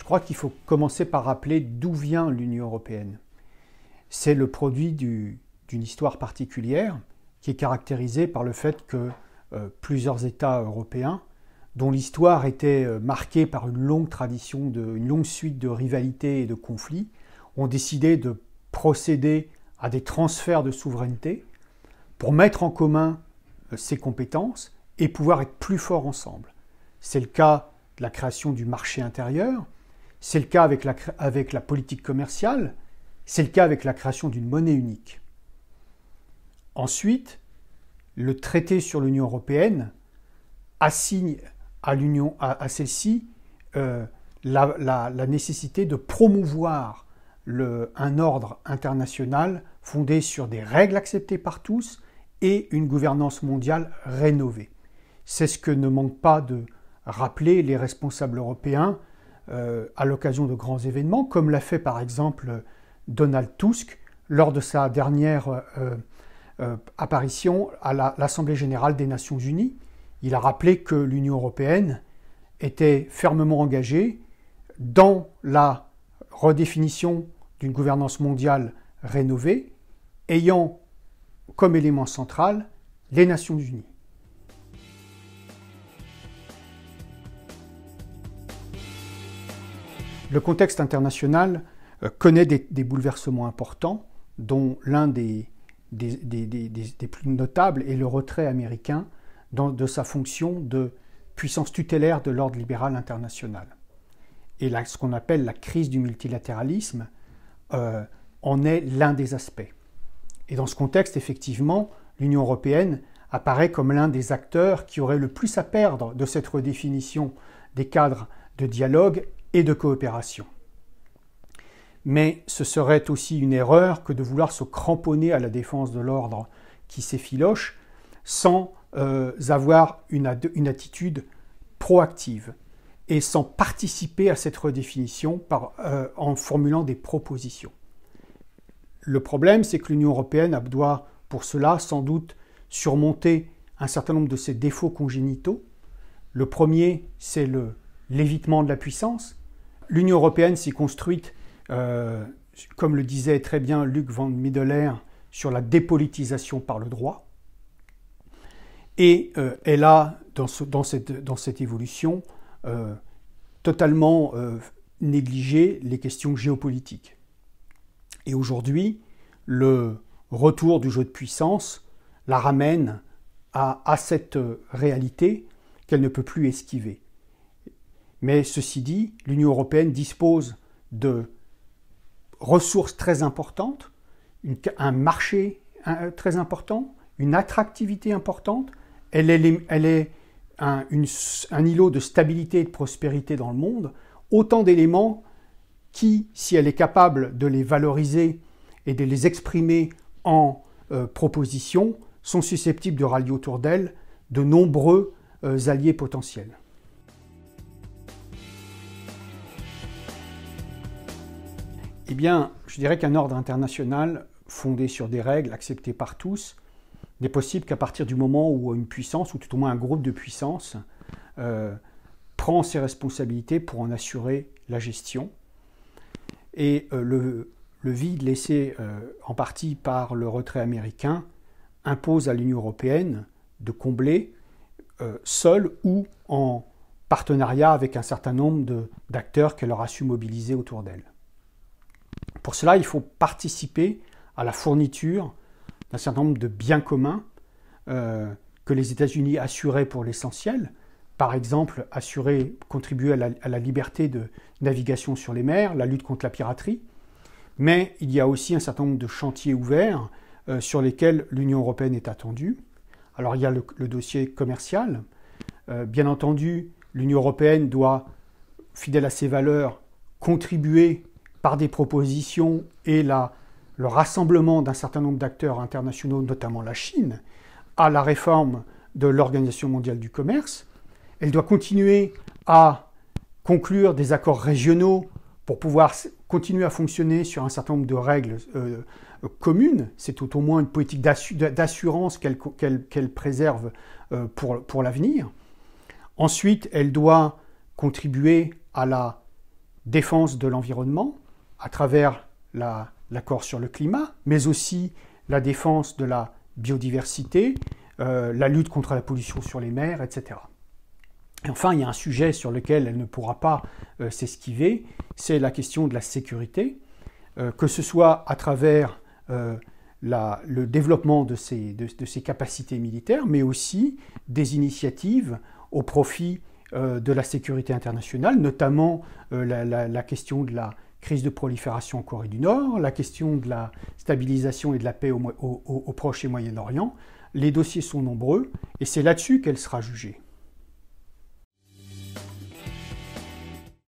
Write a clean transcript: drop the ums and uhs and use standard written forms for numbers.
crois qu'il faut commencer par rappeler d'où vient l'Union européenne. C'est le produit d'une histoire particulière qui est caractérisée par le fait que plusieurs États européens, dont l'histoire était marquée par une longue tradition, une longue suite de rivalités et de conflits, ont décidé de procéder à des transferts de souveraineté pour mettre en commun ces compétences et pouvoir être plus forts ensemble. C'est le cas de la création du marché intérieur, c'est le cas avec la politique commerciale, c'est le cas avec la création d'une monnaie unique. Ensuite, le traité sur l'Union européenne assigne à celle-ci la nécessité de promouvoir un ordre international fondé sur des règles acceptées par tous et une gouvernance mondiale rénovée. C'est ce que ne manquent pas de rappeler les responsables européens à l'occasion de grands événements, comme l'a fait par exemple Donald Tusk lors de sa dernière apparition à l'Assemblée générale des Nations unies. Il a rappelé que l'Union européenne était fermement engagée dans la redéfinition d'une gouvernance mondiale rénovée, ayant comme élément central les Nations unies. Le contexte international connaît des bouleversements importants, dont l'un des plus notables est le retrait américain de sa fonction de puissance tutélaire de l'ordre libéral international. Et là, ce qu'on appelle la crise du multilatéralisme en est l'un des aspects. Et dans ce contexte, effectivement, l'Union européenne apparaît comme l'un des acteurs qui aurait le plus à perdre de cette redéfinition des cadres de dialogue et de coopération. Mais ce serait aussi une erreur que de vouloir se cramponner à la défense de l'ordre qui s'effiloche sans avoir une attitude proactive et sans participer à cette redéfinition en formulant des propositions. Le problème, c'est que l'Union européenne doit, pour cela, sans doute surmonter un certain nombre de ses défauts congénitaux. Le premier, c'est l'évitement de la puissance. L'Union européenne s'est construite, comme le disait très bien Luc van Middelaer, sur la dépolitisation par le droit. Et elle a, dans cette évolution, totalement négligé les questions géopolitiques. Et aujourd'hui, le retour du jeu de puissance la ramène à cette réalité qu'elle ne peut plus esquiver. Mais ceci dit, l'Union européenne dispose de ressources très importantes, un marché très important, une attractivité importante. Elle est un îlot de stabilité et de prospérité dans le monde, autant d'éléments qui, si elle est capable de les valoriser et de les exprimer en propositions, sont susceptibles de rallier autour d'elle de nombreux alliés potentiels. Eh bien, je dirais qu'un ordre international fondé sur des règles acceptées par tous n'est possible qu'à partir du moment où une puissance, ou tout au moins un groupe de puissances, prend ses responsabilités pour en assurer la gestion. Et le vide laissé en partie par le retrait américain impose à l'Union européenne de combler seule ou en partenariat avec un certain nombre d'acteurs qu'elle aura su mobiliser autour d'elle. Pour cela, il faut participer à la fourniture d'un certain nombre de biens communs que les États-Unis assuraient pour l'essentiel. Par exemple, contribuer à la liberté de navigation sur les mers, la lutte contre la piraterie. Mais il y a aussi un certain nombre de chantiers ouverts sur lesquels l'Union européenne est attendue. Alors il y a le dossier commercial. Bien entendu, l'Union européenne doit, fidèle à ses valeurs, contribuer par des propositions et le rassemblement d'un certain nombre d'acteurs internationaux, notamment la Chine, à la réforme de l'Organisation mondiale du commerce. Elle doit continuer à conclure des accords régionaux pour pouvoir continuer à fonctionner sur un certain nombre de règles communes. C'est tout au moins une politique d'assurance qu'elle préserve pour l'avenir. Ensuite, elle doit contribuer à la défense de l'environnement à travers l'accord sur le climat, mais aussi la défense de la biodiversité, la lutte contre la pollution sur les mers, etc. Et enfin, il y a un sujet sur lequel elle ne pourra pas s'esquiver, c'est la question de la sécurité, que ce soit à travers le développement de ses capacités militaires, mais aussi des initiatives au profit de la sécurité internationale, notamment la question de la crise de prolifération en Corée du Nord, la question de la stabilisation et de la paix au Proche et Moyen-Orient. Les dossiers sont nombreux et c'est là-dessus qu'elle sera jugée.